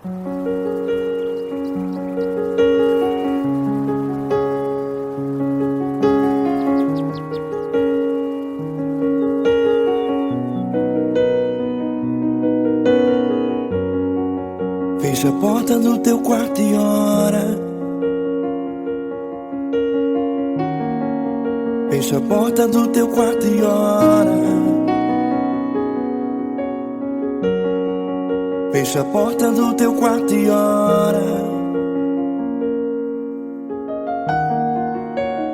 Fecha a porta do teu quarto e ora. Fecha a porta do teu quarto e ora. Fecha a porta do teu quarto e ora.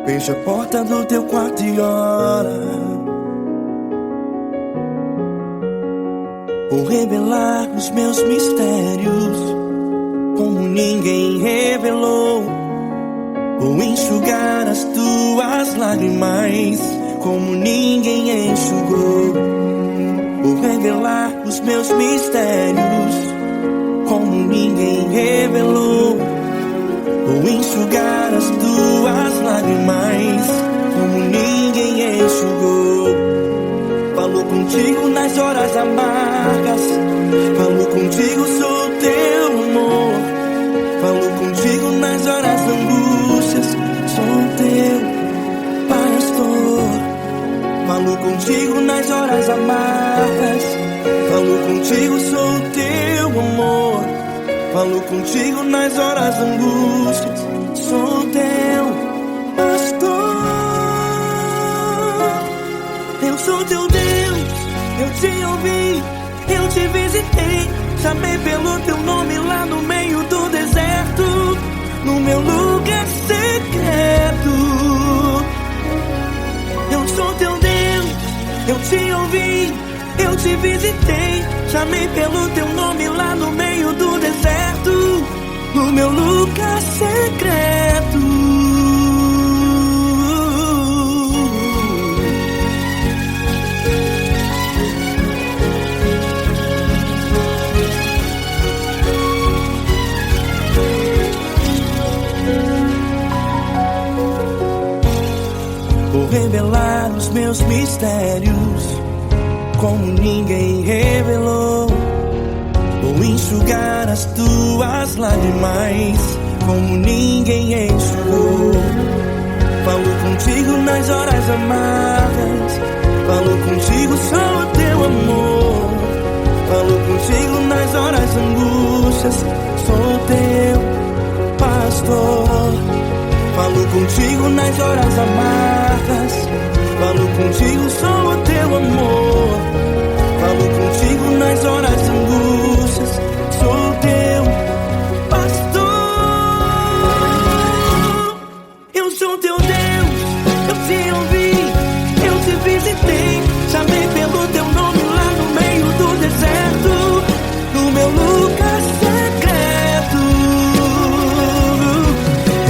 Fecha a porta do teu quarto e ora. Vou revelar os meus mistérios como ninguém revelou. Vou enxugar as tuas lágrimas como ninguém enxugou. Vou revelar os meus mistérios como ninguém revelou. Vou enxugar as tuas lágrimas como ninguém enxugou. Falo contigo nas horas amargas, falo contigo, sou teu amor. Falo contigo nas horas da angústias, sou teu pastor. Falo contigo nas horas amargas, falo contigo, sou teu amor. Falo contigo nas horas da angústias, sou teu pastor. Eu sou teu Deus, eu te ouvi, eu te visitei. Chamei pelo teu nome lá no meio do deserto, no meu lugar secreto. Eu sou teu Deus, eu te ouvi, eu te visitei. Chamei pelo teu nome lá no meio do deserto, no meu lugar secreto. Vou revelar os meus mistérios como ninguém revelou. Vou enxugar as tuas lágrimas como ninguém enxugou. Falo contigo nas horas amargas, falo contigo, sou o teu amor. Falo contigo nas horas angústias, sou teu pastor. Falo contigo nas horas amargas, falo contigo, sou o teu amor. Falo contigo nas horas angústias, sou teu pastor. Eu sou teu Deus, eu te ouvi, eu te visitei. Chamei pelo teu nome lá no meio do deserto, no meu lugar secreto.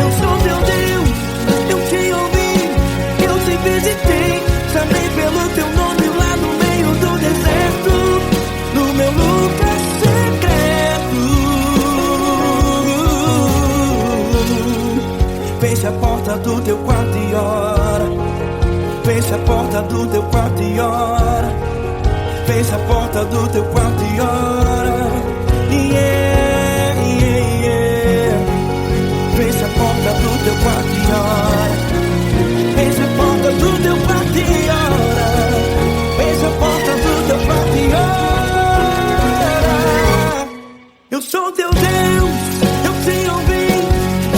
Eu sou teu Deus, eu te ouvi, eu te visitei. Chamei pelo teu nome lá no meio do deserto, no meu lugar secreto. Fecha a porta do teu quarto e ora. Fecha a porta do teu quarto e ora. Fecha a porta do teu quarto e ora. Yeah, yeah, yeah. Fecha a porta do teu quarto e ora. Fecha a porta do teu quarto e ora. Fecha a porta do teu quarto e ora. Eu sou teu Deus, eu te ouvi,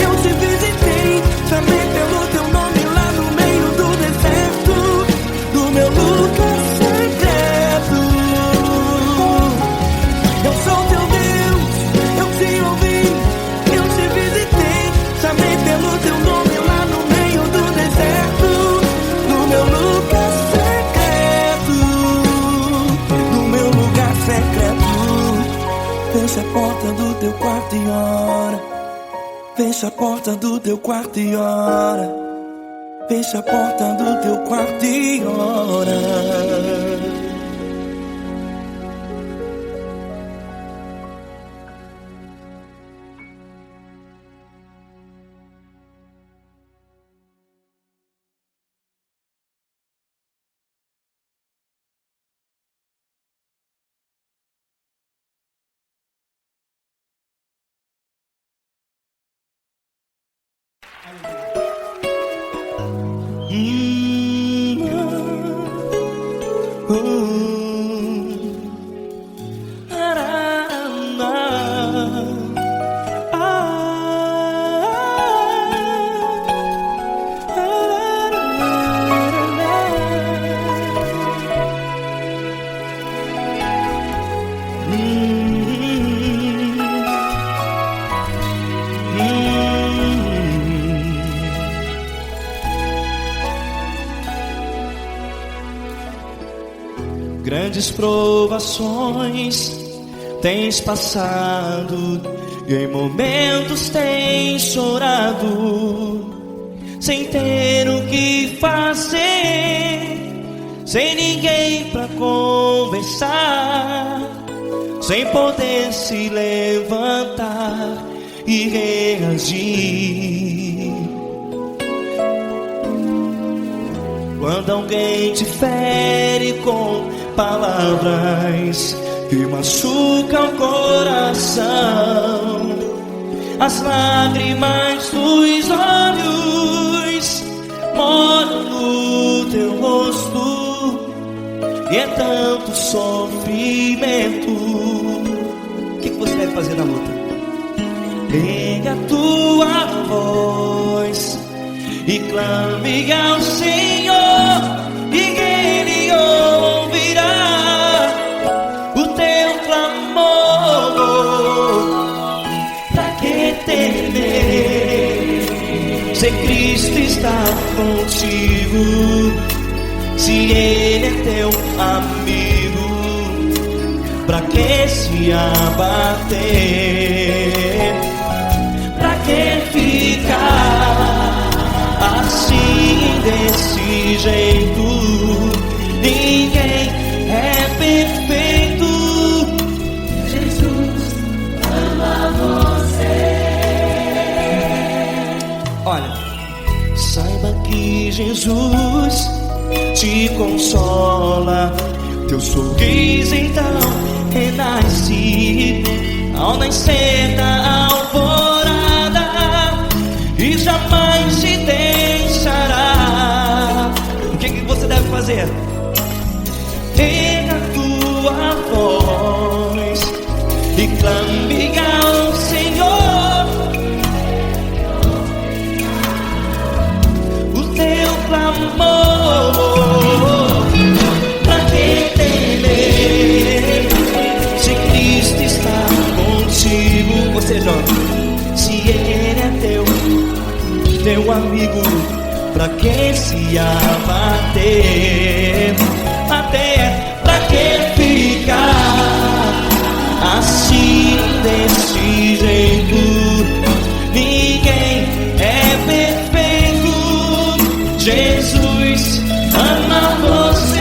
eu te visitei. Chamei pelo teu nome lá no meio do deserto, no meu lugar secreto. Eu sou teu Deus, eu te ouvi, eu te visitei. Chamei pelo teu nome lá no meio do deserto, no meu lugar secreto, no meu lugar secreto. Fecha a porta do teu quarto e ora. Fecha a porta do teu quarto e ora. Fecha a porta do teu quarto e ora. Grandes provações tens passado, e em momentos tens chorado, sem ter o que fazer, sem ninguém pra conversar, sem poder se levantar e reagir. Quando alguém te fere com palavras que machucam o coração, as lágrimas dos olhos molham no teu rosto, e é tanto sofrimento. O que você deve fazer na luta? Erga a tua voz e clame ao Senhor, e Ele ouvirá o teu clamor. Pra que temer, se Cristo está contigo, se Ele é teu amigo? Pra que se abater? Pra que ficar assim, desse jeito? Ninguém é perfeito. Jesus ama você. Olha, saiba que Jesus te consola. Teu sorriso então renasce ao nascer da alvorada, e jamais te deixará. O que você deve fazer? Erga a tua voz e clame ao Senhor, o teu clamor. Pra que temer, se Cristo está contigo? Ou seja, se Ele é teu amigo, pra que se abater? Até pra que ficar assim, desse jeito? Ninguém é perfeito. Jesus ama você.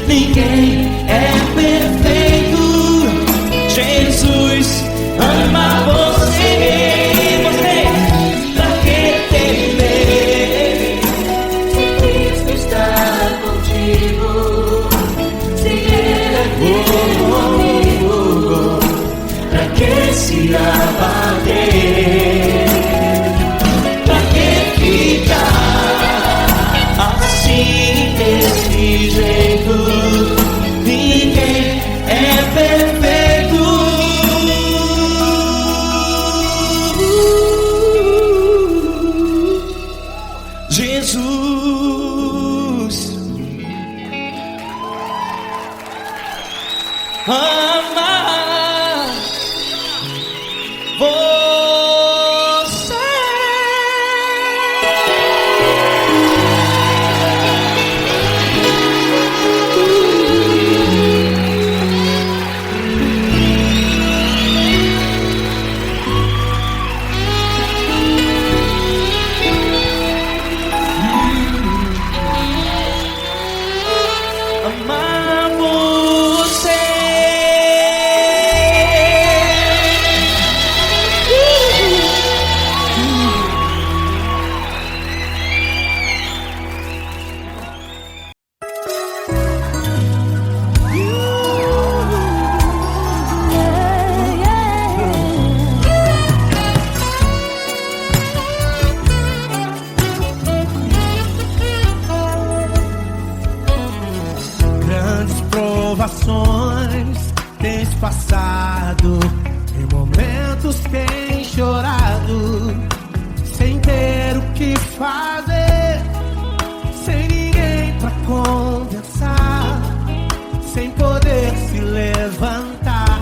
Ninguém é perfeito. Jesus ama você. Você, pra que temer, se Cristo está contigo, se Ele é teu amigo? Pra que se abater? Pra que ficar assim, desse jeito? Ninguém é perfeito. Jesus ama você. desfazer, sem ninguém pra conversar, sem poder se levantar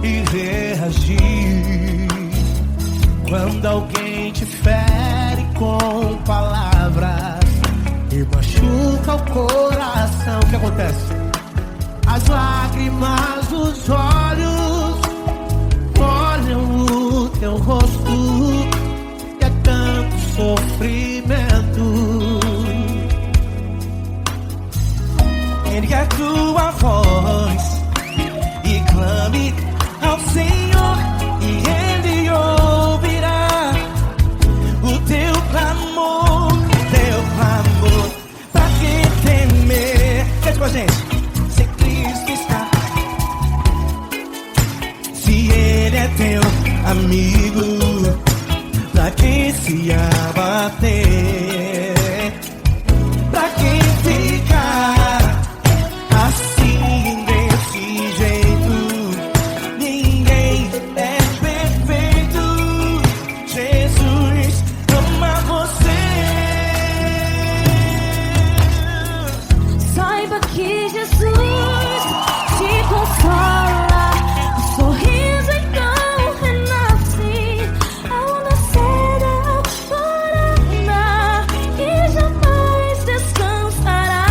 e reagir. Quando alguém te fere com palavras e machuca o coração, o que acontece? As lágrimas dos olhos molham o teu rosto, e é tanto sofrimento. Ergue a tua voz e clame ao Senhor, e Ele ouvirá o teu clamor, pra que temer? Cante com a gente. Se Cristo está, se Ele é teu amigo, pra que se abater? Pra que ficar assim, desse jeito? Ninguém é perfeito. Jesus ama você. Saiba que Jesus te consola, o sorriso então renasce ao nascer da alvorada e jamais descansará.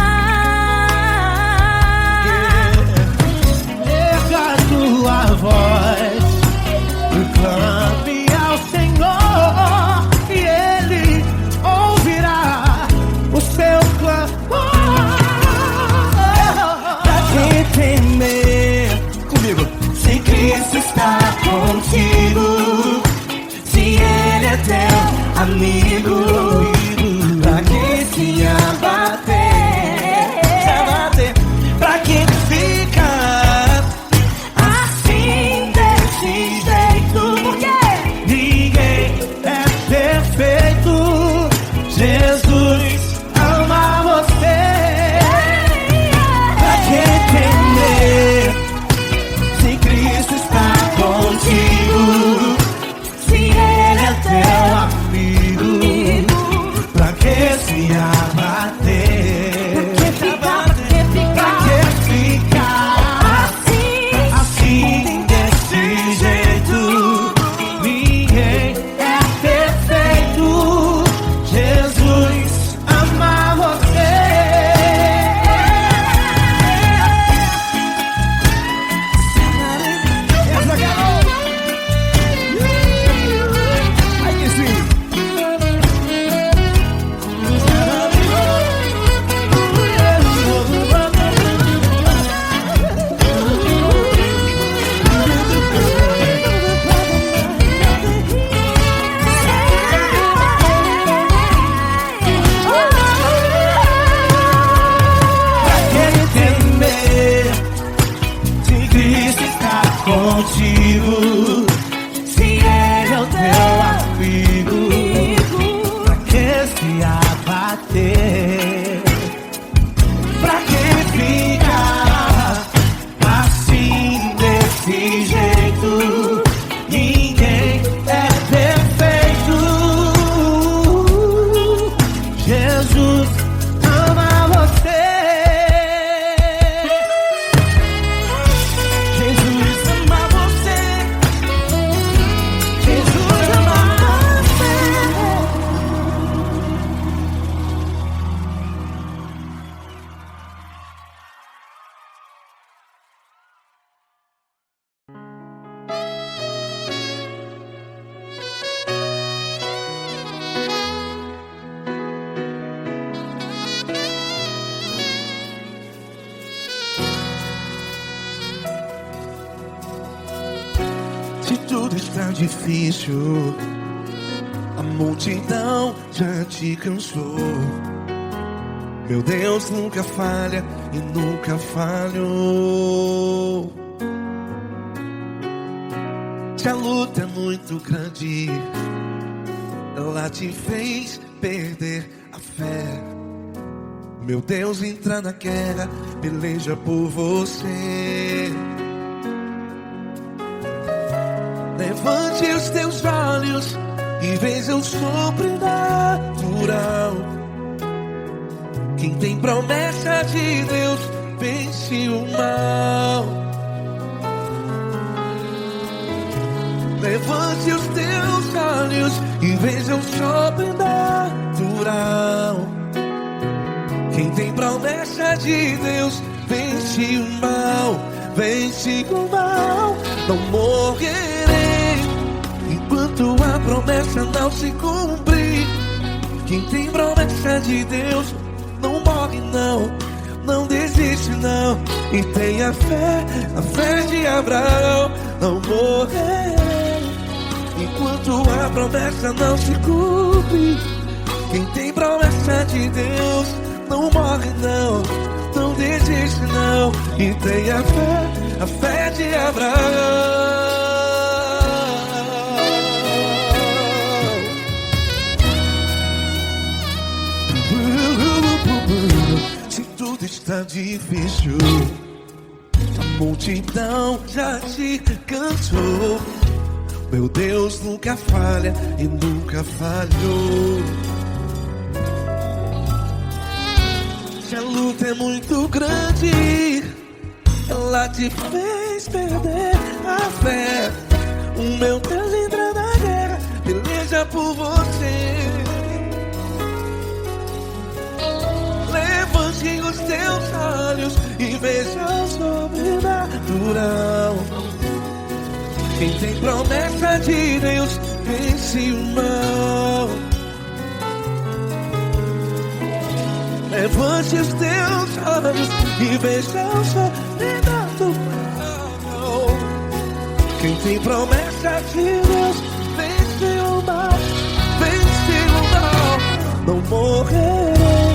Erga a tua voz e clame ao Senhor, e Ele ouvirá o seu clamor. Pra que temer? Comigo. Se Cristo está contigo, se Ele é teu amigo, pra que se abater? Pra que ficar assim, desse jeito? Porque ninguém é perfeito. Jesus ama você. Pra que temer? Se Cristo está contigo, se Ele é teu amigo, pra que se abater? Pra que ficar assim, desse jeito? Ninguém é perfeito. Jesus ama você. Ai, que sim. Pra que temer? Se Cristo está contigo, se Ele é o teu amigo, pra que se abater? Pra que ficar assim, desse jeito? Ninguém é perfeito. Jesus ama você. Jesus ama você. Jesus ama você. Se tudo está difícil, a multidão já te cansou. Meu Deus nunca falha e nunca falhou. Se a luta é muito grande, ela te fez perder a fé. Meu Deus entra na guerra, peleja por você. Levante os teus olhos e veja o sobrenatural. Quem tem promessa de Deus vence o mal. Levante os teus olhos e veja o sobrenatural. Quem tem promessa de Deus vence o mal, vence o mal. Não morrerei enquanto a promessa não se cumprir. Quem tem promessa de Deus não morre não, não desiste não. E tenha fé, a fé de Abraão. Não morrerei enquanto a promessa não se cumpre. Quem tem promessa de Deus não morre não, não desiste não. E tenha fé, a fé de Abraão. Se tudo está difícil, a multidão já te cansou. Meu Deus nunca falha e nunca falhou. Se a luta é muito grande, ela te fez perder a fé. O meu Deus entra na guerra, peleja por você. Levante os teus olhos e veja o sobrenatural. Quem tem promessa de Deus vence o mal. Levante os teus olhos e veja o sobrenatural. Quem tem promessa de Deus vence o mal, vence o mal. Não morrerei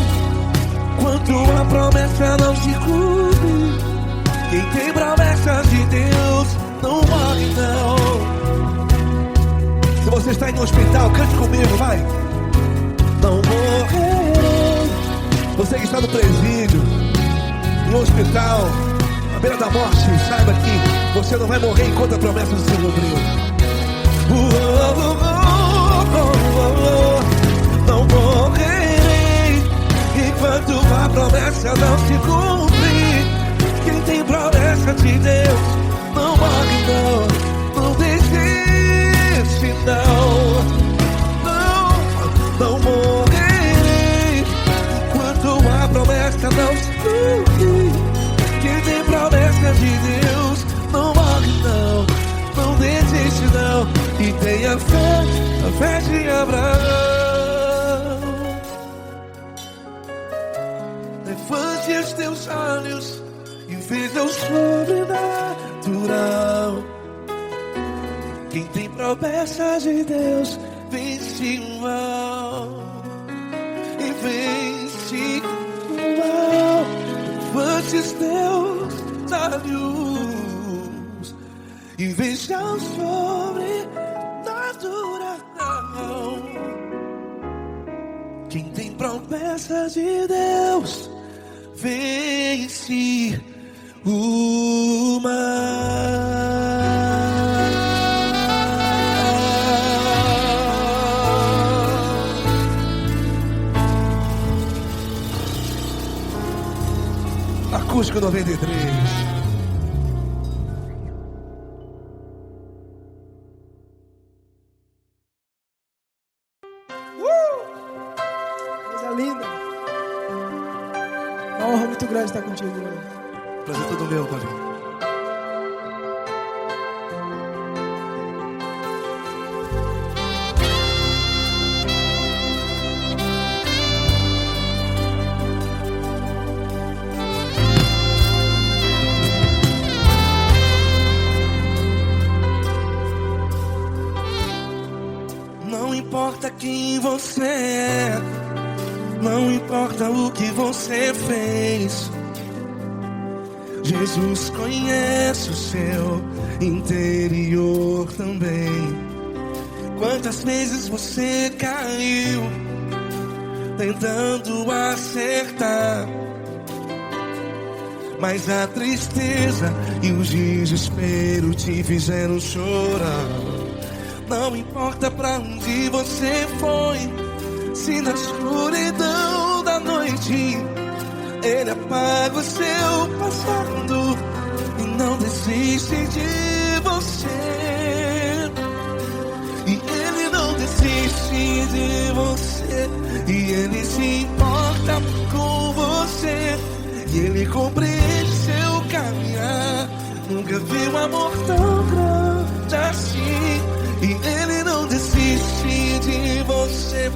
enquanto a promessa não se cumpre. Quem tem promessa de Deus não morre não. Se você está em um hospital, cante comigo, vai. Não morrerei. Você que está no presídio, no hospital, à beira da morte, saiba que você não vai morrer enquanto a promessa não se cumpriu. Não morrerei enquanto a promessa não se cumprir. Quem tem promessa de Deus não morre não, não desiste não. Não morrerei enquanto a promessa não se cumprir. Quem tem promessa de Deus não morre não, não desiste não. E tenha fé, a fé de Abraão. Levante os teus olhos e veja o sobrenatural. Quem tem promessa de Deus vence o mal, e vence o mal. Levante os teus olhos e veja o sobrenatural. Quem tem promessa de Deus vence o mal. Acústico 93. Coisa linda. Uma honra muito grande estar contigo, Lula. Prazer todo meu, Paulinho. Não importa quem você é, não importa o que você fez, Jesus conhece o seu interior também. Quantas vezes você caiu tentando acertar, mas a tristeza e o desespero te fizeram chorar. Não importa pra onde você foi, se na escuridão da noite Ele apaga o seu passado e não desiste de você. E Ele não desiste de você, e Ele se importa com você, e Ele compreende seu caminhar. Nunca vi um amor tão grande assim. E Ele não desiste de você,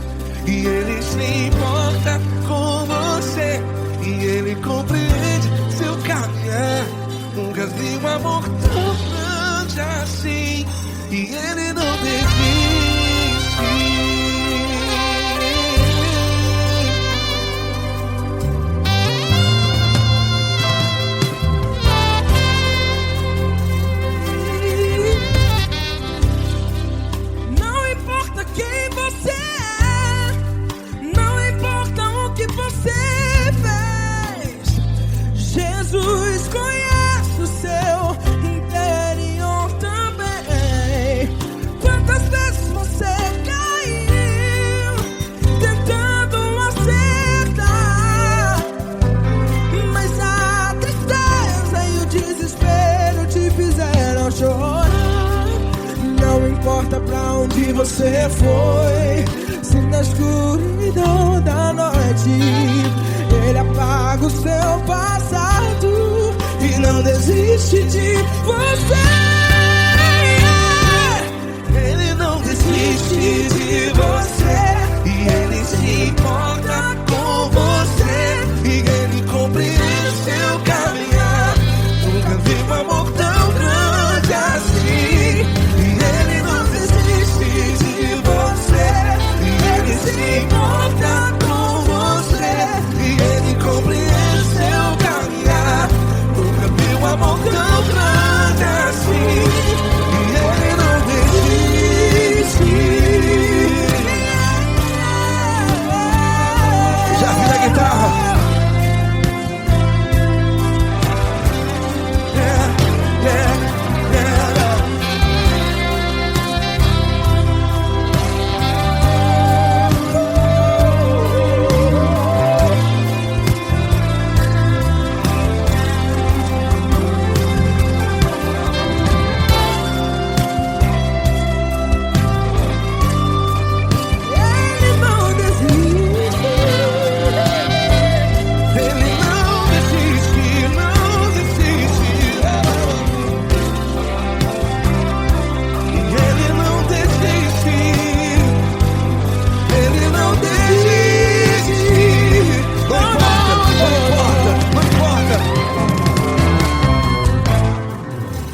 e Ele se importa com você, e Ele compreende seu caminhar. Nunca vi um amor tão grande assim. E Ele não desiste. Jesus conhece o seu interior também. Quantas vezes você caiu tentando acertar, mas a tristeza e o desespero te fizeram chorar. Não importa pra onde você foi, se na escuridão da noite Ele apaga o seu passado e não desiste de você. Ele não desiste de você, e Ele se importa com você, e Ele compreende seu caminhar. Nunca vi um amor tão grande assim. E Ele não desiste de você, e Ele se importa com você, e Ele compreende seu caminhar. Nunca vi um amor tão grande assim. E Ele não desiste. Já vi na guitarra.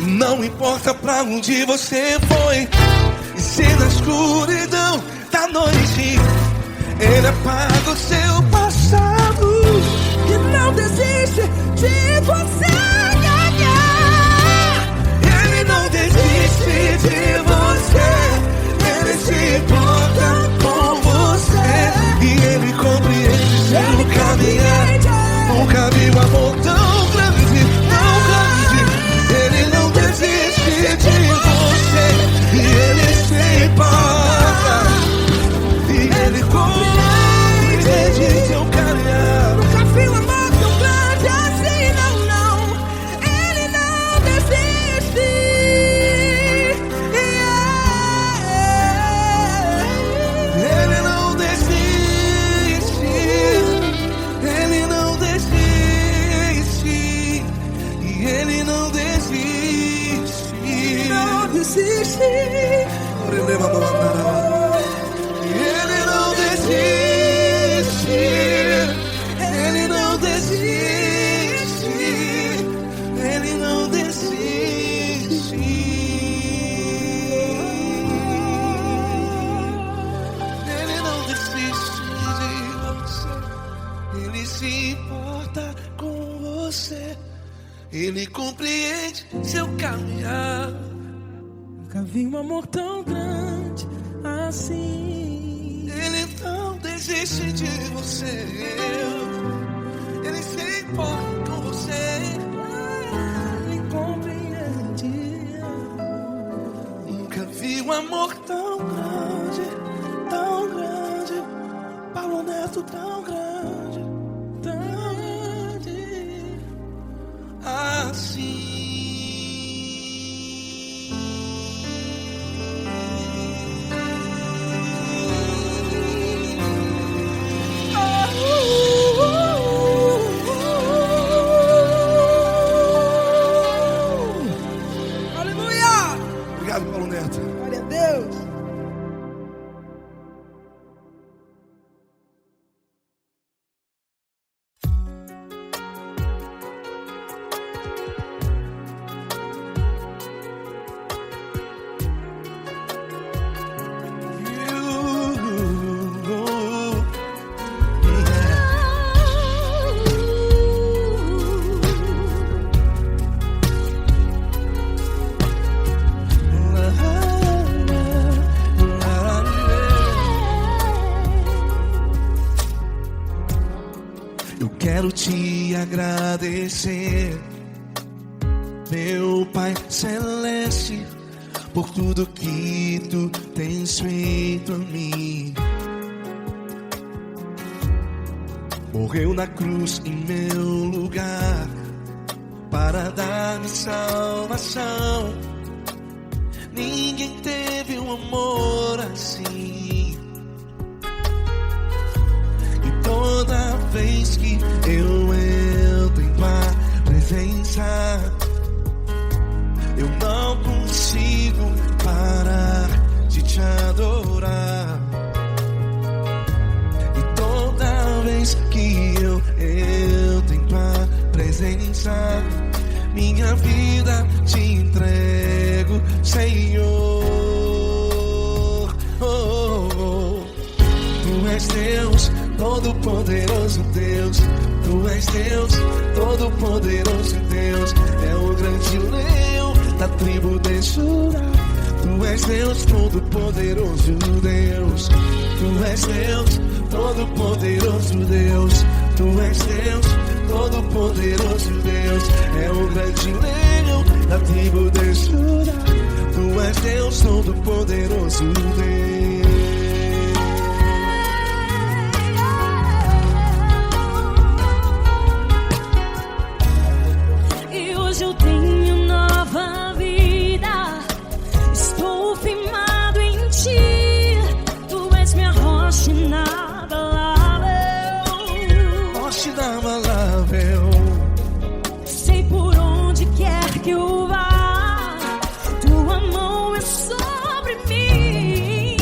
Não importa pra onde você foi, e se na escuridão da noite Ele apaga o seu passado E não desiste de você. Ele não desiste de você, Ele se importa com você, e Ele compreende seu caminhar. Nunca vi um amor tão grande, tão grande. Ele não desiste de você, e Ele se importa, e Ele compreende seu caminhar. Nunca vi um amor tão grande assim, não, não. Ele não desiste. Ele não desiste. Ele não desiste. E Ele não desiste. Não desiste. Ele não desiste. Ele não desiste. Ele não desiste. Ele não desiste de você. Ele se importa com você. Ele compreende seu caminhar. Nunca vi um amor tão grande assim. Ele não desiste de você. Ele se importa com você. Ele compreende. Nunca Vi um amor tão grande, Paulo Neto tão grande, assim. Obrigado, Paulo Neto. Glória a Deus. Quero te agradecer, meu Pai Celeste, por tudo que tu tens feito a mim. Morreu na cruz em meu lugar para dar-me salvação. Ninguém teve um amor assim. E toda vez que eu entro em tua presença, eu não consigo parar de te adorar. E toda vez que eu entro em tua presença, minha vida te entrego, Senhor. Tu és Deus, Todo-Poderoso Deus. Tu és Deus, Todo-Poderoso Deus. É o grande leão da tribo de Judá. Tu és Deus, Todo-Poderoso Deus. Tu és Deus, Todo-Poderoso Deus. Tu és Deus, Todo-Poderoso Deus. É o grande leão da tribo de Judá. Tu és Deus, Todo-Poderoso Deus. Eu tenho nova vida, estou firmado em ti. Tu és minha rocha inabalável, Rocha inabalável. sei por onde quer que eu vá, tua mão é sobre mim.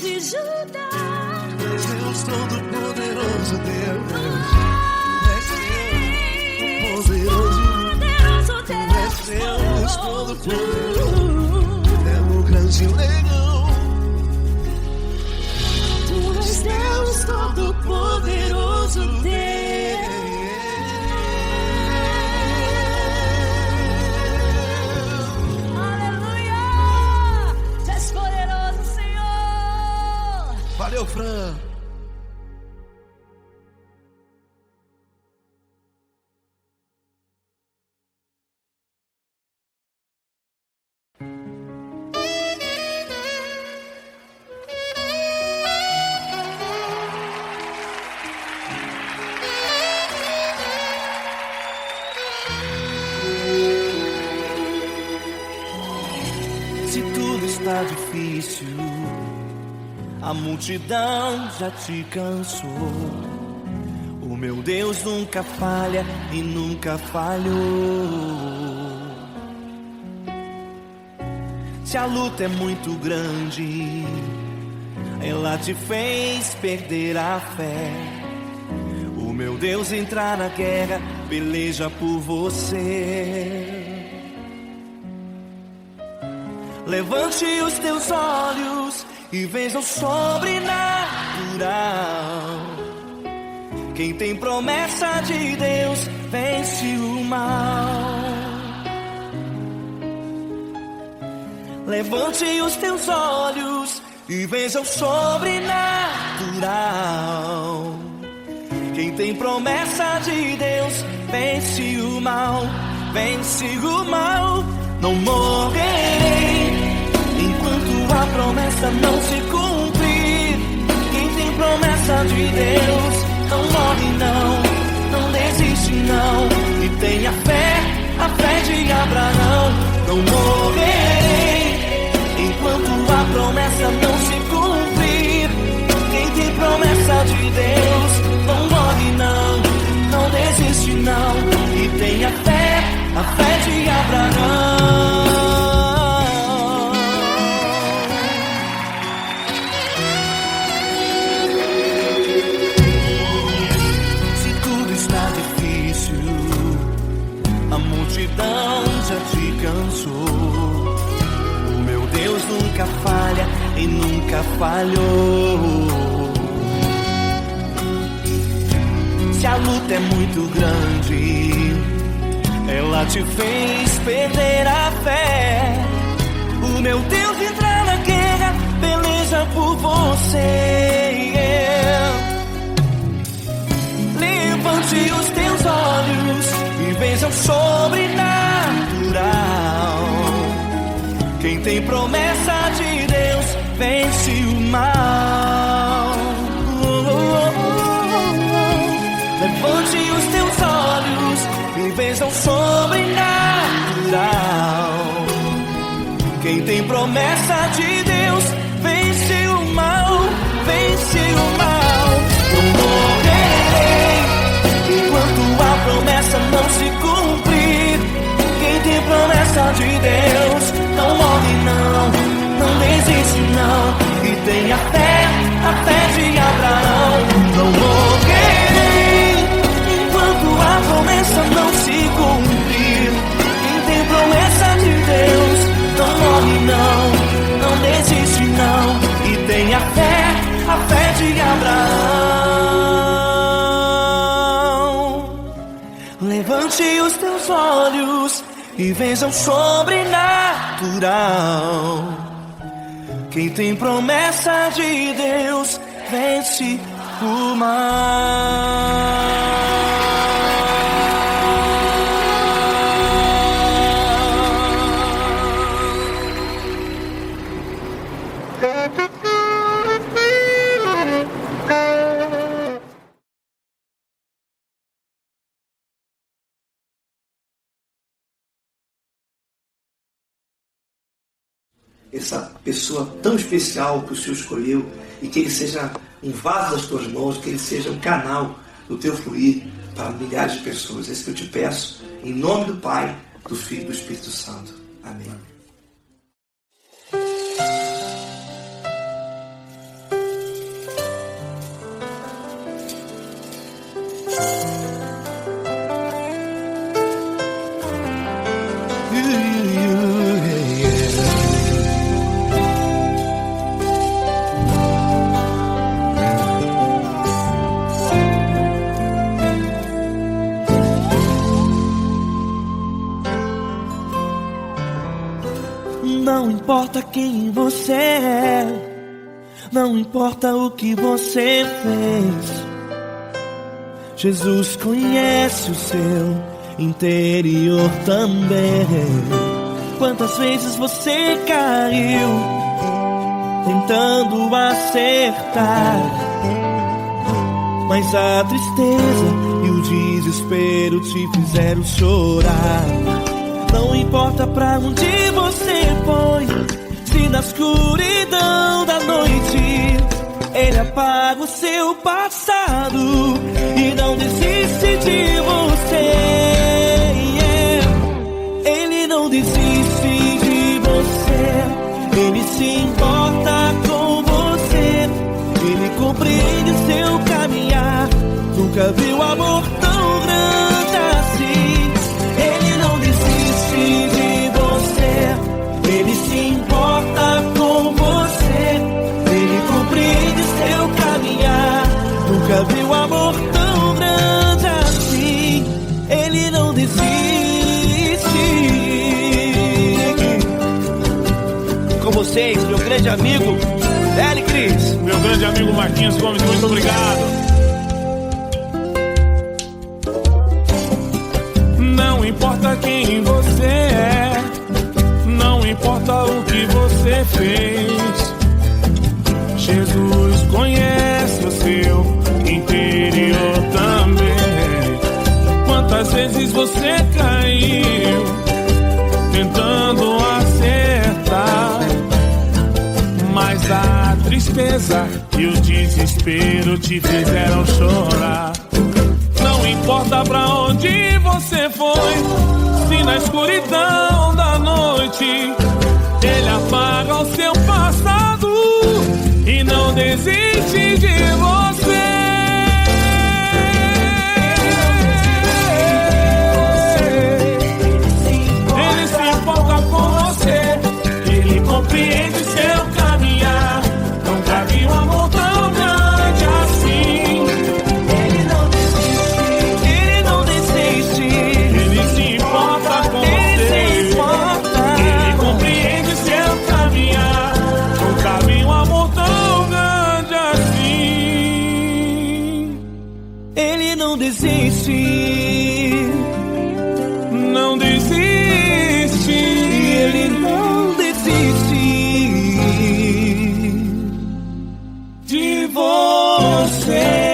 de Judá. És Deus Todo-Poderoso, Deus. És Deus Poderoso, és Deus Todo-Poderoso. É o grande leão. Tu és Deus Todo-Poderoso, Deus. Aleluia! Tu és poderoso, Senhor. Valeu, Fran. Se tudo está difícil, a multidão já te cansou. O meu Deus nunca falha e nunca falhou. Se a luta é muito grande, ela te fez perder a fé. O meu Deus entrar na guerra, peleja por você. Levante os teus olhos e veja o sobrenatural. Quem tem promessa de Deus vence o mal. Levante os teus olhos e veja o sobrenatural. Quem tem promessa de Deus vence o mal. Vence o mal. Não morrerei enquanto a promessa não se cumprir. Quem tem promessa de Deus não morre não desiste não. E tenha fé, a fé de Abraão. Não morrerei enquanto a promessa não se cumprir. Quem tem promessa de Deus não morre não desiste não. E tenha fé, a fé de Abraão. Se tudo está difícil, a multidão já te cansou. O meu Deus nunca falha e nunca falhou. Se a luta é muito grande, ela te fez perder a fé. O meu Deus entra na guerra, peleja por você. Levante os teus olhos e veja o sobrenatural. Quem tem promessa de Deus vence o mal. Levante os teus olhos e veja o sobrenatural. Quem tem promessa de Deus vence o mal, vence o mal. Não morrerei enquanto a promessa não se cumprir. Quem tem promessa de Deus não morre não desiste não. E tenha fé, a fé de Abraão. Não morrerei enquanto a promessa não se cumprir. Quem tem promessa de Deus não morre não desiste não. E tenha fé, a fé de Abraão. Levante os teus olhos e veja o sobrenatural. Quem tem promessa de Deus vence o mal. Essa pessoa tão especial que o Senhor escolheu, e que ele seja um vaso das tuas mãos, que ele seja um canal do teu fluir para milhares de pessoas. É isso que eu te peço, em nome do Pai, do Filho e do Espírito Santo. Amém. importa quem você é, não importa o que você fez, Jesus conhece o seu interior também. Quantas vezes você caiu tentando acertar, mas a tristeza e o desespero te fizeram chorar. Não importa pra onde você foi, se na escuridão da noite Ele apaga o seu passado e não desiste de você. Ele não desiste de você, Ele se importa com você, Ele compreende seu caminhar. Nunca viu amor tão grande assim. Ele não desiste de você, Ele se importa com você, Ele compreende seu caminhar. Nunca viu amor tão grande assim. Ele não desiste. Com vocês, meu grande amigo L. Cris. Meu grande amigo Marquinhos Gomes, muito obrigado. Não importa quem você é, não importa o que você fez, Jesus conhece o seu interior também. Quantas vezes você caiu tentando acertar, mas a tristeza e o desespero te fizeram chorar. Não importa pra onde você foi, se na escuridão da noite Ele apaga o seu passado e não desiste de você. Ele se importa com você, Ele compreende seu caminhar. Nunca vi um amor tão grande assim. Ele não desiste, Ele não desiste. Ele se importa com Ele você, se importa. Ele compreende seu caminhar. Nunca vi um amor tão grande assim. Ele não desiste. Não desiste. Ele não desiste De você.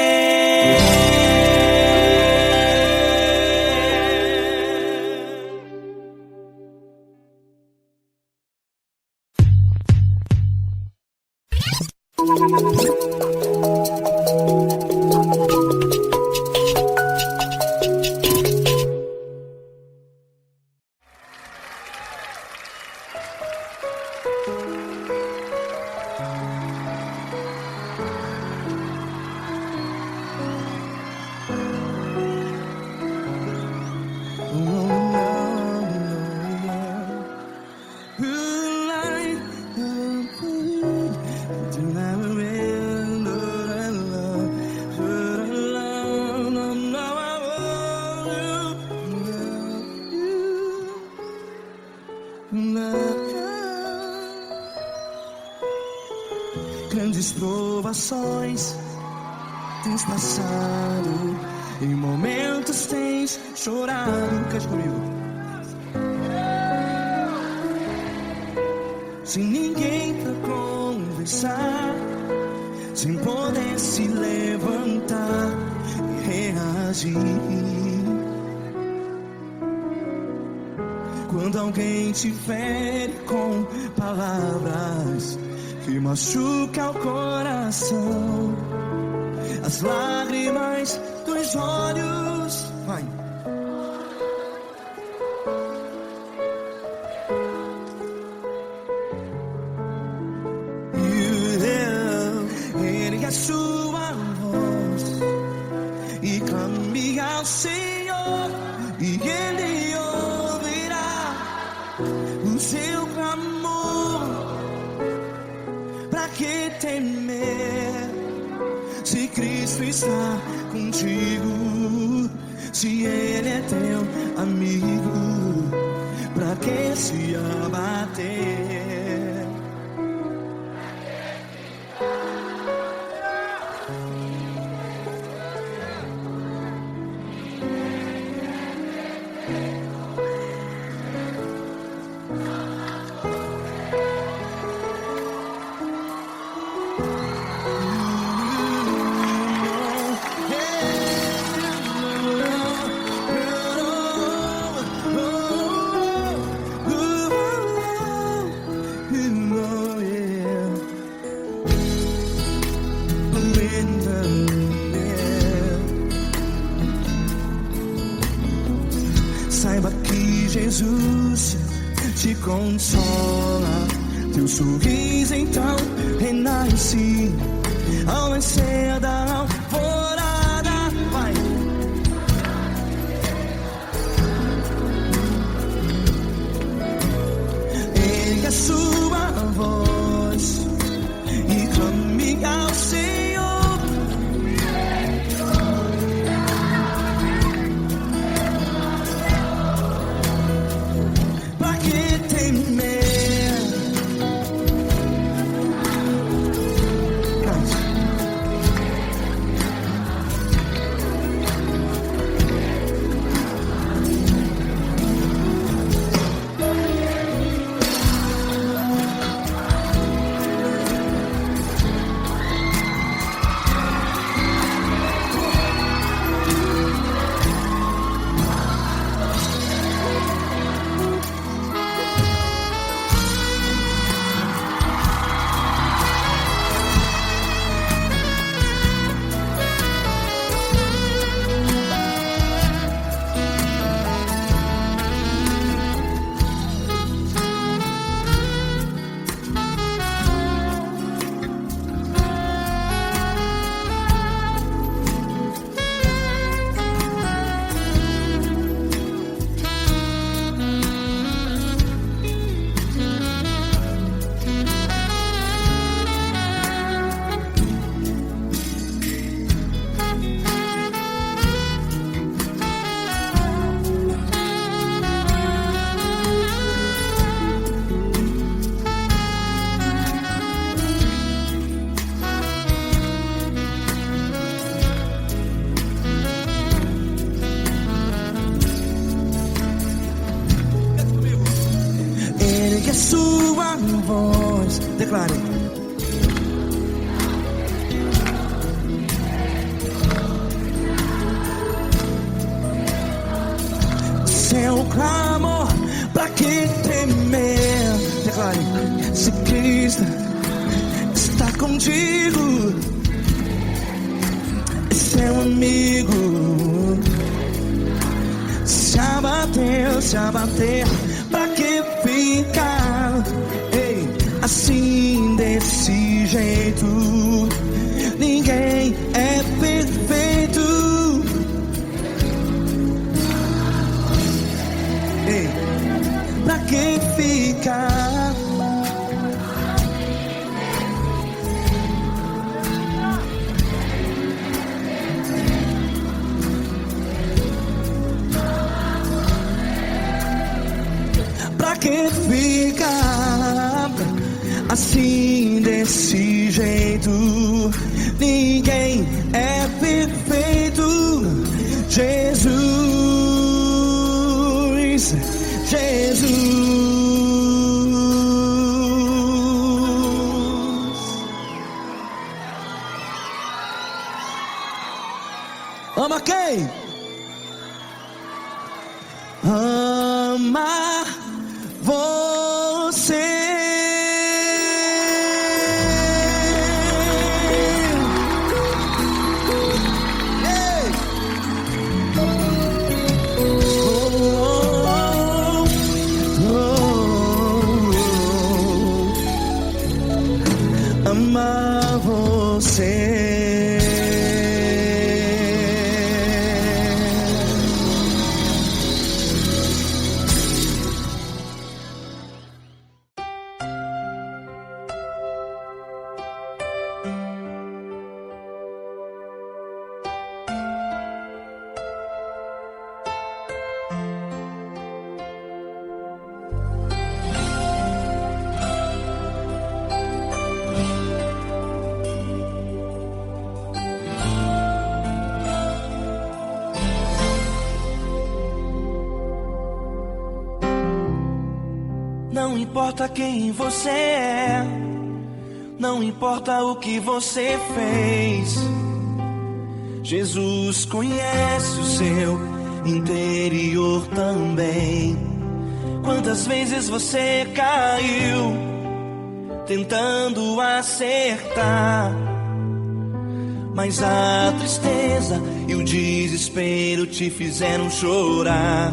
Grandes provações tens passado, em momentos tens chorado. Cante comigo. Sem ninguém pra conversar, sem poder se levantar e reagir. Quando alguém te fere com palavras que machuca o coração, as lágrimas dos olhos, vai. Ergue a sua voz e clame ao Senhor, e Ele ouvirá o seu clamor. Pra que temer, se Cristo está contigo? Se Ele é teu amigo, pra que se abater? Jesus te consola. Teu sorriso então renasce ao nascer da alvorada. Vai. Ergue a sua voz e clame ao Senhor. Pra que temer? Ergue a sua voz, declare. Seu clamor, pra que temer? Declare. Se Cristo está contigo, é seu amigo. Se abater, pra que ficar? Ei, assim desse jeito, ninguém é perfeito. Ei, pra que ficar? Pra que ficar assim desse jeito? Ninguém é perfeito. Jesus, Jesus. Ama quem? Ama você. Ama você. Não importa quem você é, não importa o que você fez, Jesus conhece o seu interior também. Quantas vezes você caiu tentando acertar, mas a tristeza e o desespero te fizeram chorar.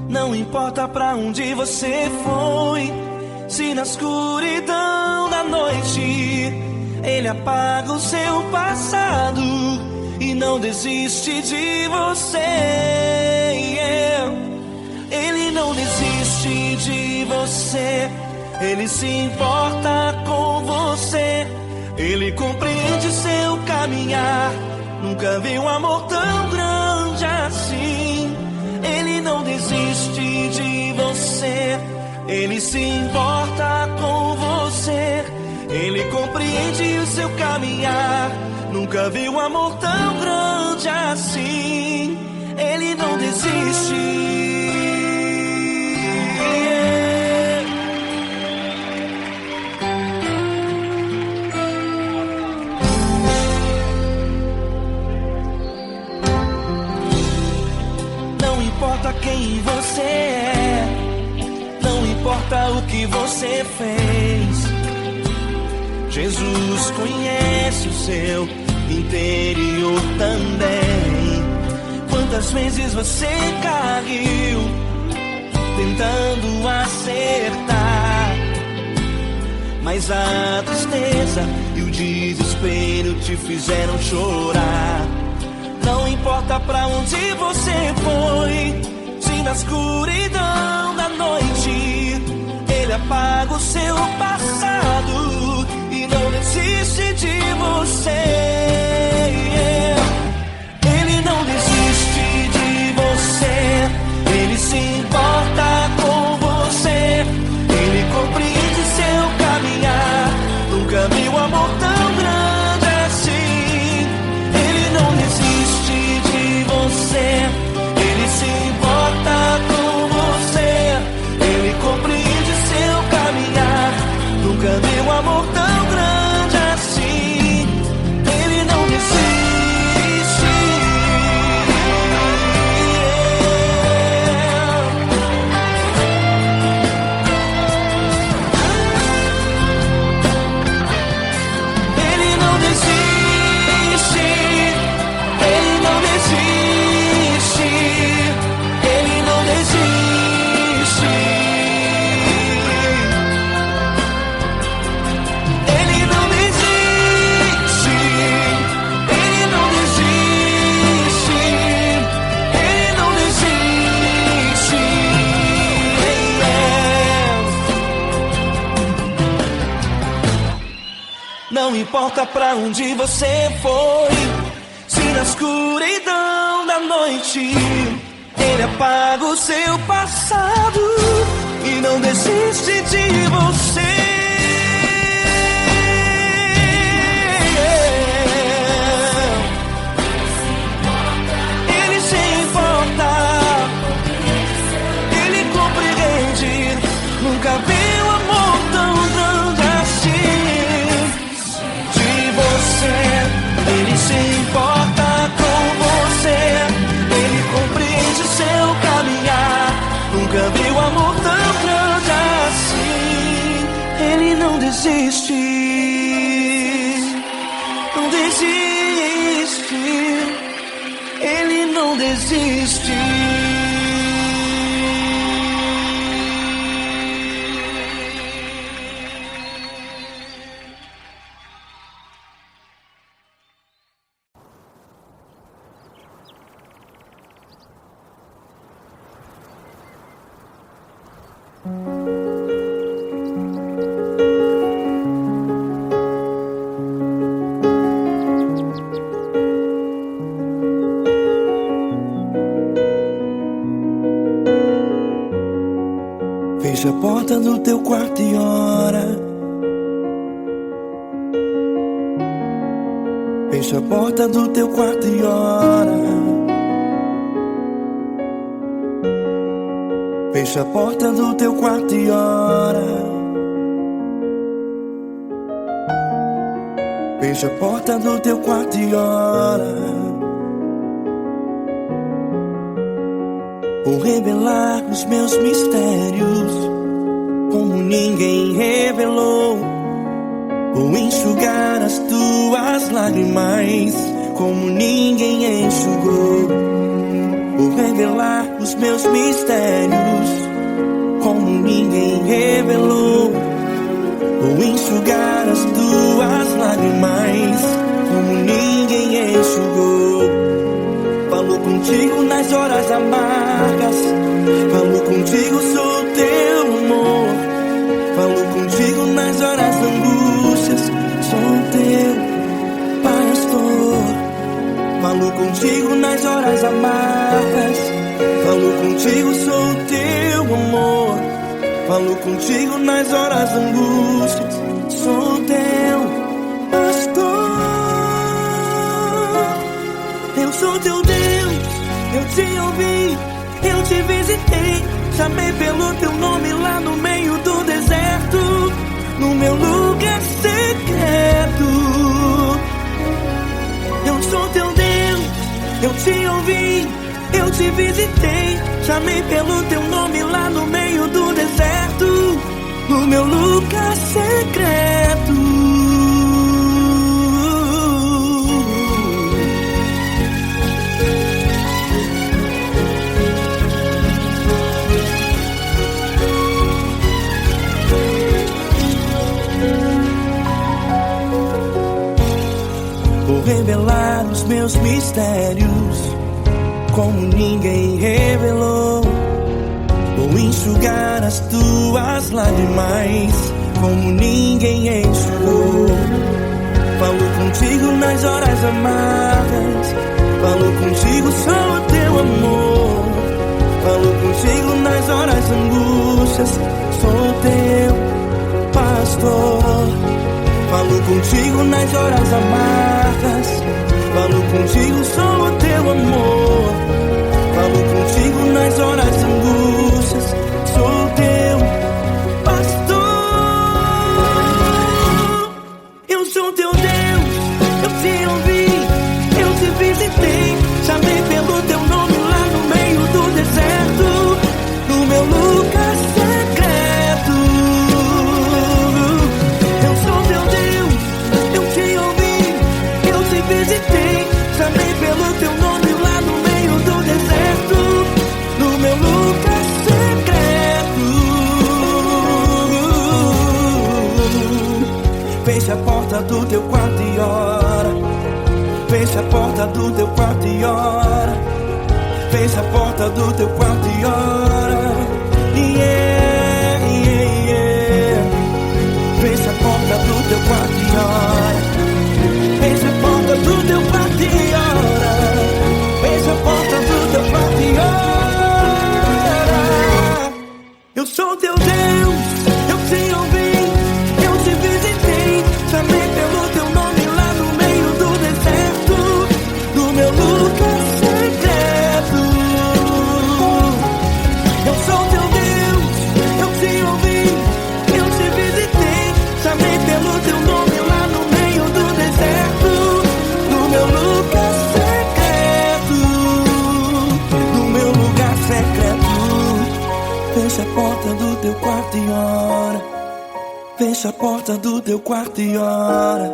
Não importa pra onde você foi, se na escuridão da noite Ele apaga o seu passado e não desiste de você. Ele não desiste de você, Ele se importa com você, Ele compreende seu caminhar. Nunca vi um amor tão grande assim. Ele não desiste de você, Ele se importa com você, Ele compreende o seu caminhar. Nunca vi um amor tão grande assim. Ele não desiste. Não importa quem você é, não importa o que você fez, Jesus conhece o seu interior também. Quantas vezes você caiu tentando acertar, mas a tristeza e o desespero te fizeram chorar. Não importa pra onde você foi, se na escuridão da noite Ele apaga o seu passado e não desiste de você. Ele não desiste de você, Ele se importa com você, Ele compreende seu caminhar. Nunca vi um amor tão grande assim. Ele não desiste de você, Ele se importa com você, Ele compreende seu caminhar. Nunca vi um amor tão grande assim. Ele não desiste. Ele não desiste. Ele não desiste. Ele não desiste. Ele não desiste. Ele não desiste. Ele não desiste. Não importa pra onde você foi, se na escuridão da noite Ele apaga o seu passado e não desiste de você. Ele se importa, Ele compreende. Nunca vi um amor tão grande assim. De você, Ele se importa com você, Ele compreende o seu caminhar. Nunca vi um amor tão grande assim. Ele não desiste, não desiste. Ele não desiste. Fecha a porta do teu quarto e ora. Fecha a porta do teu quarto e ora. Fecha a porta do teu quarto e ora. Fecha a porta do teu quarto e ora. Vou revelar os meus mistérios como ninguém revelou. Vou enxugar as tuas lágrimas como ninguém enxugou. Vou revelar os meus mistérios como ninguém revelou. Vou enxugar as tuas lágrimas como ninguém enxugou. Falo contigo nas horas amargas, falo contigo, sou teu amor. Falo contigo nas horas angústias, sou teu pastor. Falo contigo nas horas amargas, falo contigo, sou teu amor. Falo contigo nas horas angústias, sou teu pastor. Eu sou teu Deus, eu te ouvi, eu te visitei. Chamei pelo teu nome lá no meio do deserto, no meu lugar secreto. Eu sou teu Deus, eu te ouvi, eu te visitei. Chamei pelo teu nome lá no meio do deserto, no meu lugar secreto. Vou revelar os meus mistérios como ninguém revelou. Vou enxugar as tuas lágrimas como ninguém enxugou. Falo contigo nas horas amargas, falo contigo, sou teu amor. Falo contigo nas horas angústias, sou teu pastor. Falo contigo nas horas amargas, falo contigo, sou teu amor. Falo contigo nas horas angústias, sou teu pastor. Eu sou teu Deus, eu te ouvi, eu te visitei. Chamei pelo teu nome lá no meio do deserto, no meu lugar secreto. Eu sou teu Deus, eu te ouvi, eu te visitei. Chamei pelo teu nome lá no meio do deserto, no meu lugar secreto. Fecha a porta do teu quarto e ora. Fecha a porta do teu quarto e ora. Fecha a porta do teu quarto e ora. Yeah, yeah, yeah. Fecha a porta do teu quarto e ora. Fecha a porta do teu quarto e ora. Fecha a porta do teu quarto e ora. Eu sou teu Deus, eu te ouvi, eu te visitei. Chamei pelo teu nome lá no meio do deserto, no meu lugar secreto. Eu sou teu Deus, eu te ouvi, eu te visitei. Chamei pelo teu nome lá no meio do deserto, no meu lugar secreto, no meu lugar secreto. Fecha a porta do teu quarto e ora. Fecha a porta do teu quarto e ora.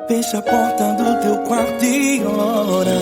Fecha a porta do teu quarto e ora.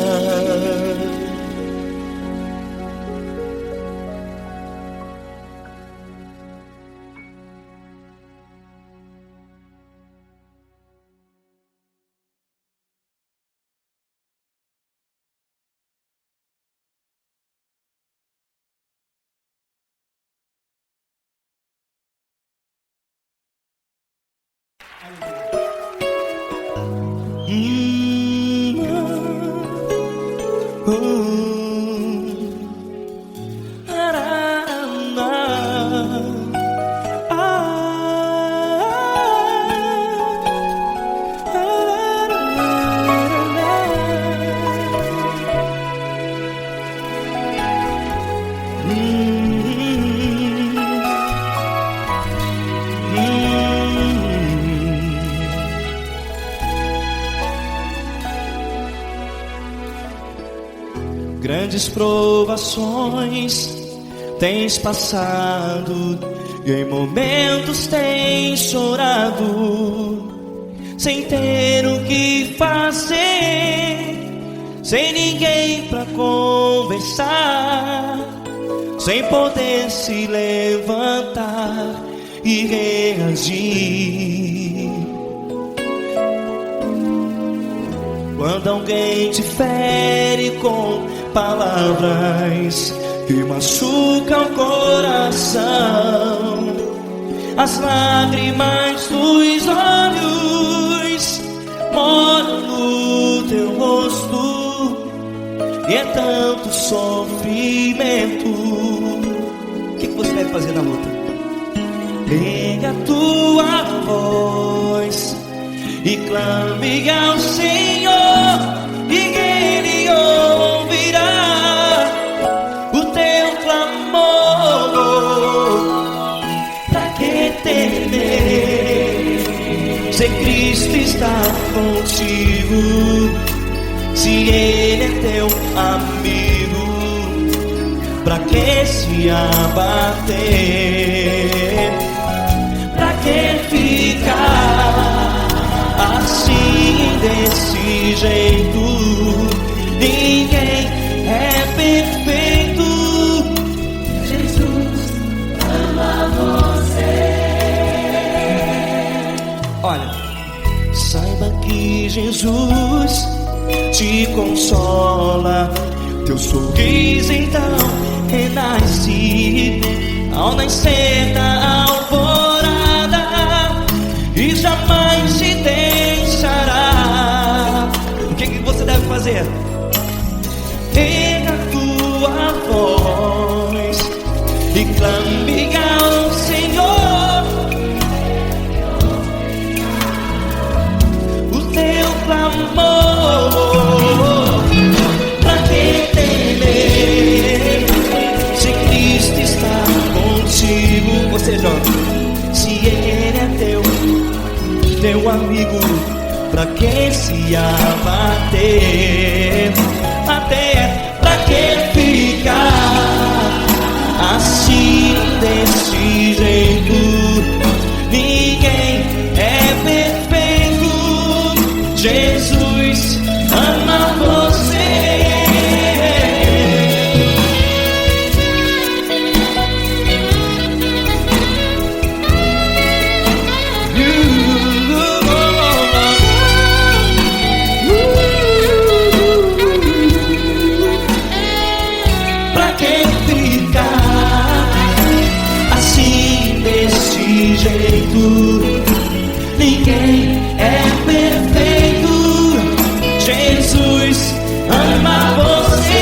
Grandes provações tens passado e em momentos tens chorado, sem ter o que fazer, sem ninguém pra conversar, sem poder se levantar e reagir. Quando alguém te fere com palavras que machucam o coração, as lágrimas dos olhos moram no teu rosto, e é tanto sofrimento. O que você deve fazer na luta? Pega a tua voz e clame ao Senhor, e Ele ouvirá o teu clamor. Pra que temer, se Cristo está contigo, se Ele é teu amigo? Pra que se abater? Pra que ficar assim, desse jeito? Ninguém é perfeito. Jesus ama você. Olha, saiba que Jesus te consola, teu sorriso então renasce ao nascer da alvorada, e jamais te deixará. O que você deve fazer? Pega a tua voz e clame ao Senhor, o teu clamor. Pra que temer, se Cristo está contigo? Ou seja, se Ele é teu amigo, pra que se abater? Até pra que ficar assim, desse jeito? Ninguém é perfeito. Jesus ama você. Ninguém é perfeito. Jesus ama você.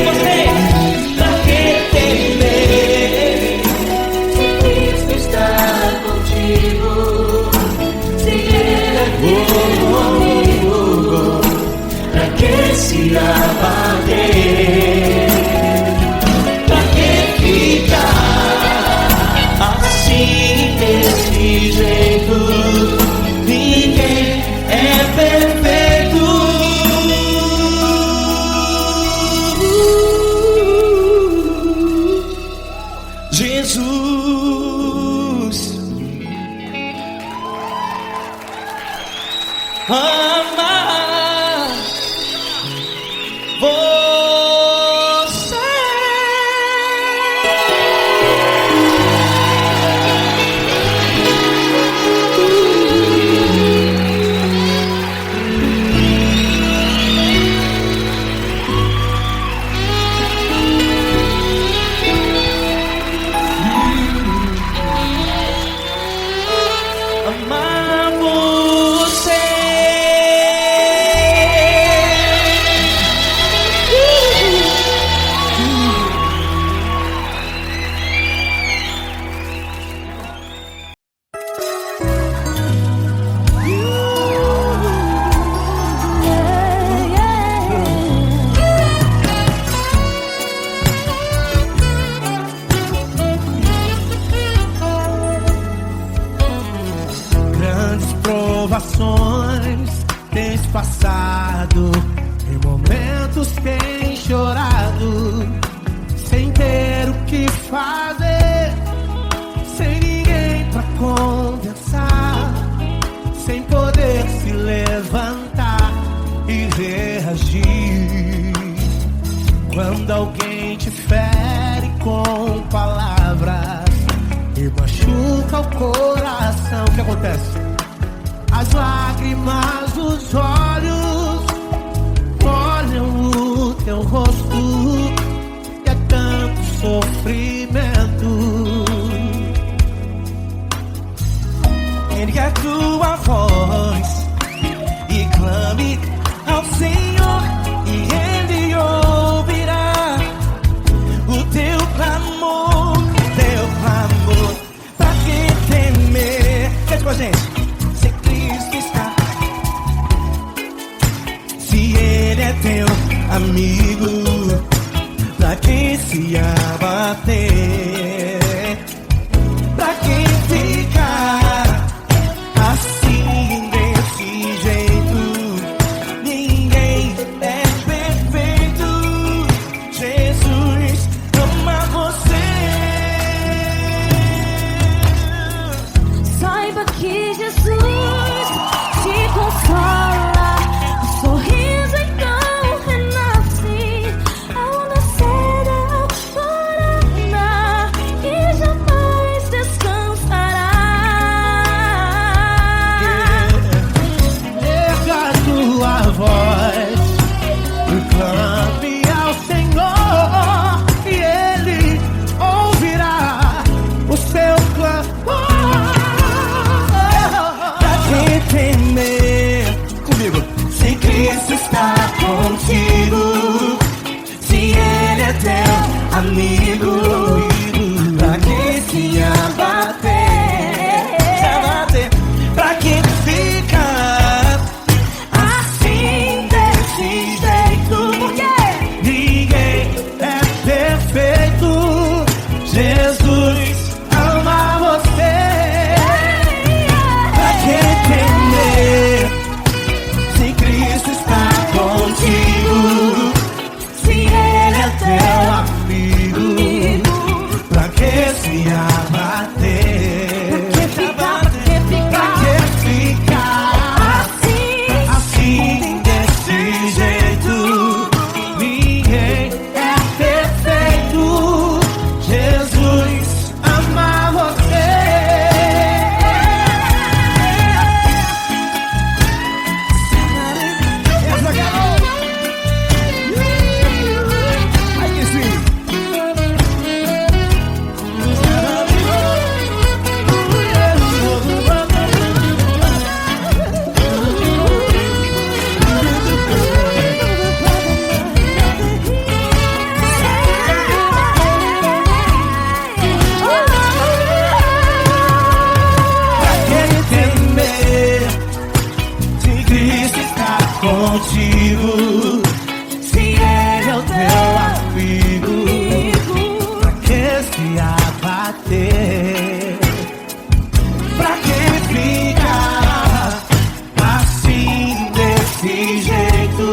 Você, pra que temer, se Cristo está contigo, se Ele é teu amigo? Pra que se abater? Pra que ficar assim, desse jeito? Ninguém é perfeito. Jesus ama você. Amar você. Grandes provações tens passado, em momentos tens chorado, sem ter o que fazer, sem ninguém pra conversar, sem poder se levantar e reagir. acontece? As lágrimas dos olhos molham o teu rosto, e é tanto sofrimento. Ergue a tua voz e clame ao Senhor, e Ele ouvirá o teu clamor, pra que temer? Cante com a gente. Se Cristo está, se Ele é teu amigo, pra que se abater? Pra que ficar assim desse jeito? Ninguém é perfeito. Jesus ama você. Saiba que Jesus te consola. O sorriso então renasce ao nascer da aurora, e jamais descansará. Erga a tua voz, clame ao Senhor, e Ele ouvirá o seu clamor. Pra que temer? Comigo. Se Cristo está contigo, se Ele é teu amigo, pra que se abater? Pra que ficar assim desse jeito? Porque ninguém é perfeito. Jesus ama você. Pra que temer? Se Cristo está contigo, se Ele é teu amigo, pra que se abater? Pra que ficar assim desse jeito? Ninguém é perfeito. Jesus ama você. Aí que sim. Pra que temer? Se Cristo está contigo, se Ele é o teu amigo, pra que se abater? Pra que ficar assim desse jeito?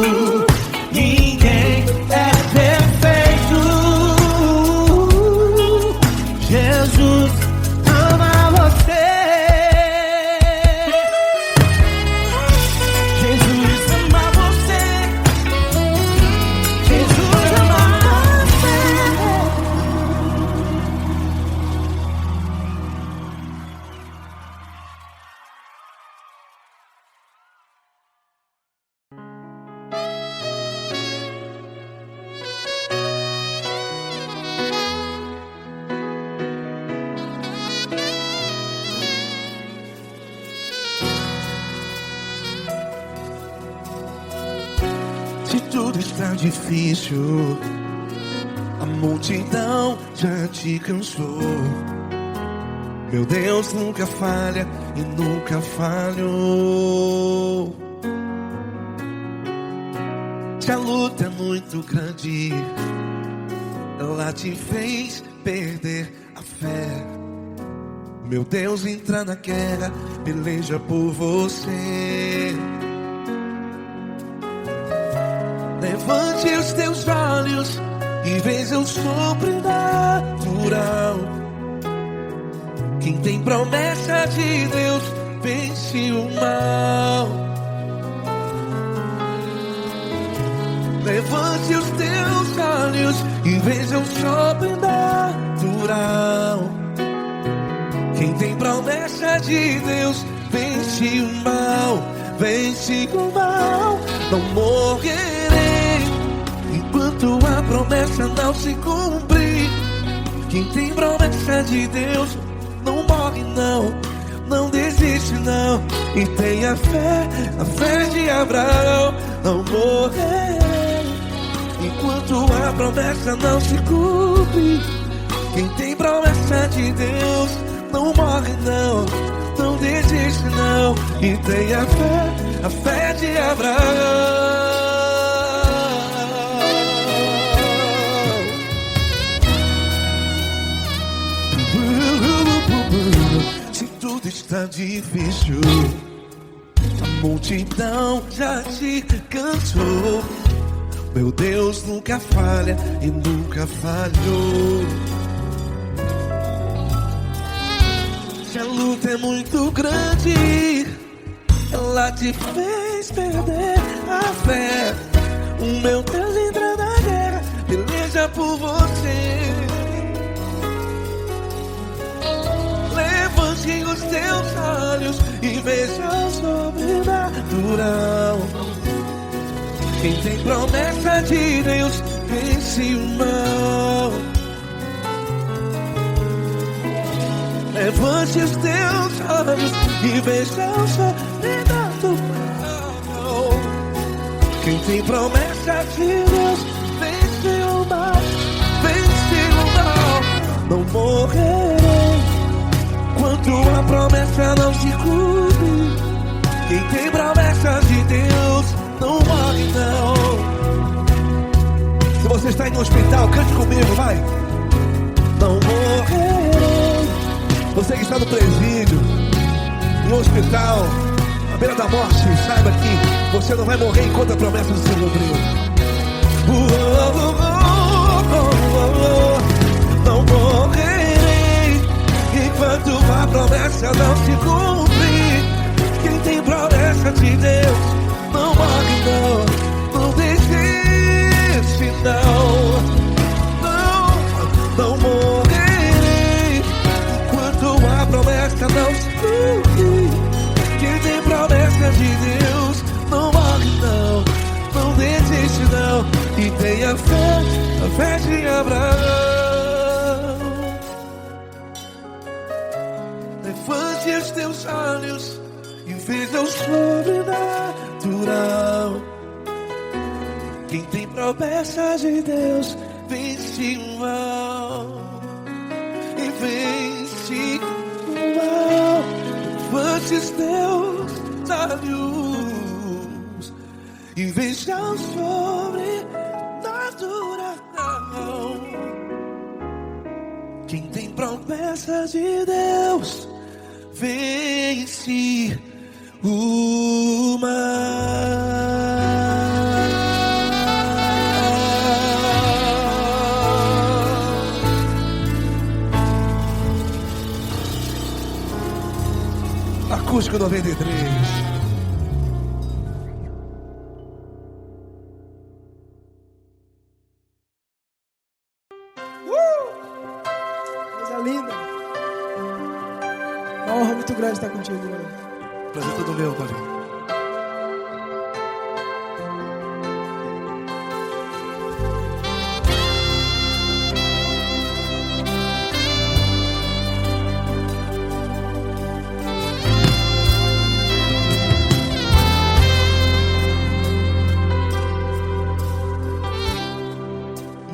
Ninguém é perfeito. Jesus ama você. Jesus ama você. Jesus ama você. Se tudo está difícil, a multidão já te cansou. Meu Deus nunca falha e nunca falhou. Se a luta é muito grande, ela te fez perder a fé. Meu Deus entra na guerra, peleja por você. Levante os teus olhos e veja o sobrenatural. Quem tem promessa de Deus vence o mal. Levante os teus olhos e veja o sobrenatural. Quem tem promessa de Deus vence o mal, vence o mal. Não morrerei enquanto a promessa não se cumprir. Quem tem promessa de Deus não morre não, não desiste não. E tem a fé de Abraão. Não morrerei enquanto a promessa não se cumpre. Quem tem promessa de Deus não morre não, não desiste não. E tem a fé de Abraão. Se tudo está difícil, a multidão já te cansou, meu Deus nunca falha e nunca falhou. Se a luta é muito grande, ela te fez perder a fé. O meu Deus entra na guerra, peleja por você. Levante os teus olhos e veja o sobrenatural. Quem tem promessa de Deus vence o mal. Levante os teus olhos e veja o sobrenatural. Quem tem promessa de Deus vence o mal, vence o mal. Não morrerei enquanto a promessa não se cumpre. Quem tem promessa de Deus não morre não. Se você está em um hospital, cante comigo, vai. Não morrerei. Você que está no presídio, em um hospital, à beira da morte, saiba que você não vai morrer enquanto a promessa não se cumpriu. Não morrerei enquanto a promessa não se cumprir. Quem tem promessa de Deus não morre não, não desiste não. Não morrerei enquanto a promessa não se cumprir. Quem tem promessa de Deus não morre não, não desiste não. E tem a fé de Abraão. Levante os teus olhos e veja o sobrenatural. Quem tem promessa de Deus vence o mal, e vence o mal. Levante os teus olhos e veja o sobrenatural. Quem tem promessa de Deus vence o mal. Acústico 93. Coisa linda. Uma honra muito grande estar contigo, Deus. Prazer todo meu, Paulinho.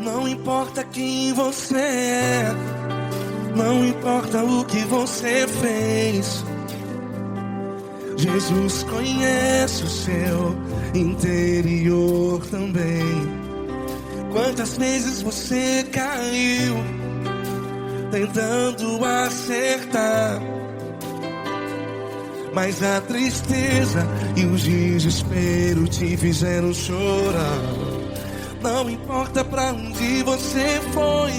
Não importa quem você é, não importa o que você fez, Jesus conhece o seu interior também. Quantas vezes você caiu tentando acertar, mas a tristeza e o desespero te fizeram chorar. Não importa pra onde você foi,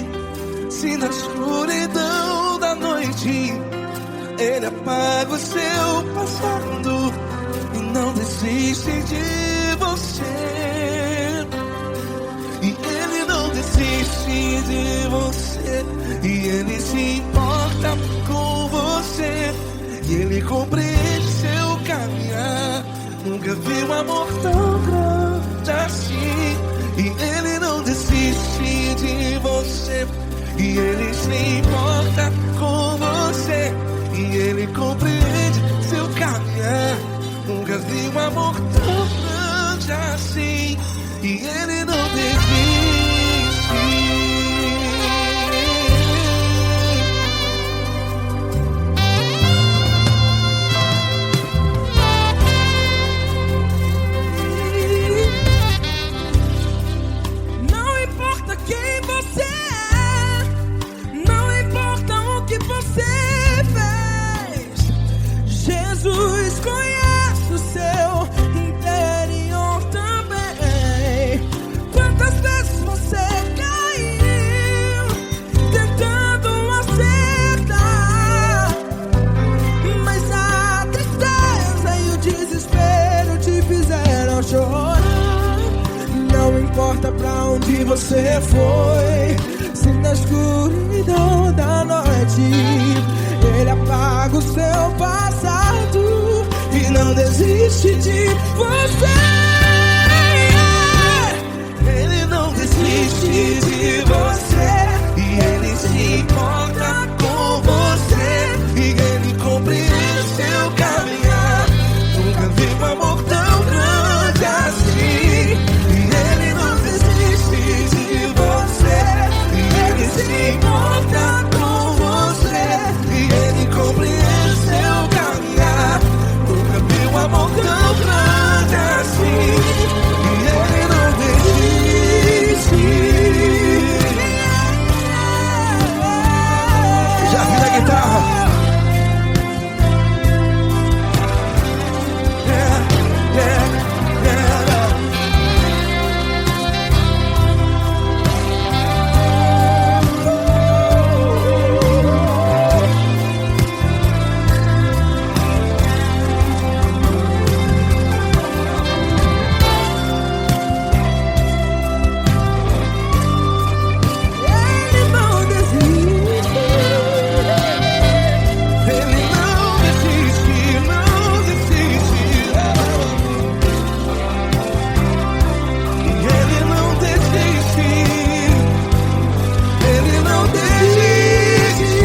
se na escuridão da noite Ele apaga o seu passado e não desiste de você. E Ele não desiste de você, e Ele se importa com você, e Ele compreende seu Nunca vi um amor tão grande assim. E Ele não desiste de você. E Ele se importa com você. E Ele compreende seu caminhar. Nunca vi um amor tão grande assim. E Ele não desiste. Não importa quem você é, não importa o que você fez, Jesus conhece o seu interior também. Quantas vezes você caiu tentando acertar, mas a tristeza e o desespero te fizeram chorar. Não importa pra onde você foi, se na escuridão da noite Ele apaga o seu passado e não desiste de você. Ele não desiste de você. E Ele se importa com você. E Ele compreende seu caminhar. Nunca vi um amor tão grande assim. E Ele não desiste de você. E Ele se importa com você. E Ele compreende seu caminhar. Nunca vi um amor tão grande assim. E Ele não desiste. Já vi na guitarra. Ele não desiste. Ele não desiste, não desiste. E Ele não desiste. Ele não desiste.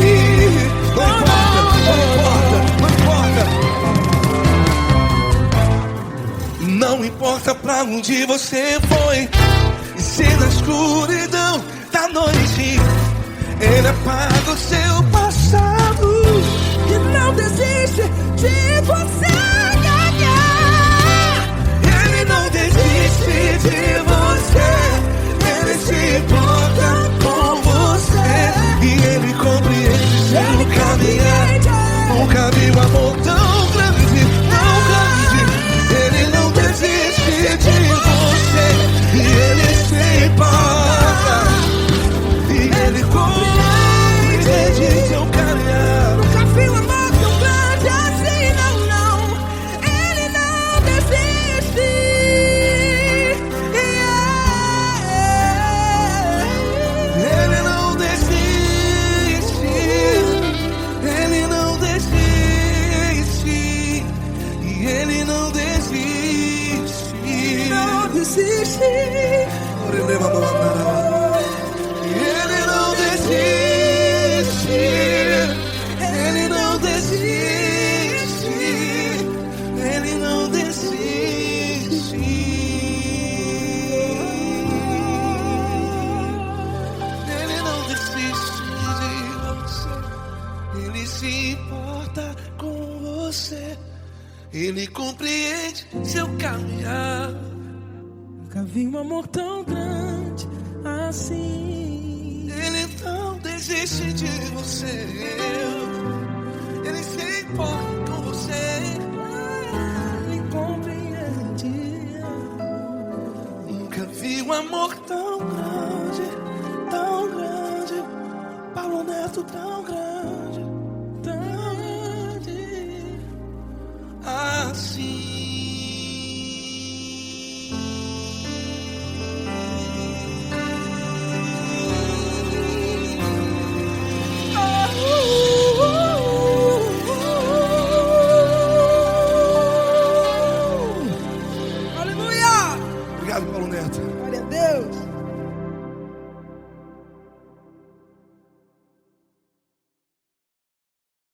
Não importa, não importa. Não importa pra onde você foi. E se na escuridão da noite Ele apaga o seu passado. E não desiste de você ganhar. Ele não desiste de você. Ele se importa com você. E Ele compreende seu caminhar. Nunca vi um amor tão grande, tão grande. Ele não desiste de você. E Ele se importa. E Ele compreende seu caminhar. Nunca vi um amor tão grande assim, não, não. Ele não desiste. Ele não desiste. Ele não desiste. E Ele não desiste. Não desiste. Ele não desiste. Ele não desiste. Ele não desiste. Ele não desiste de você. Ele se importa com você. Ele compreende seu caminhar. Nunca vi um amor tão grande assim. Ele não desiste de você. Ele se importa com você. Ele compreende. Nunca vi um amor tão grande, Paulo Neto tão grande.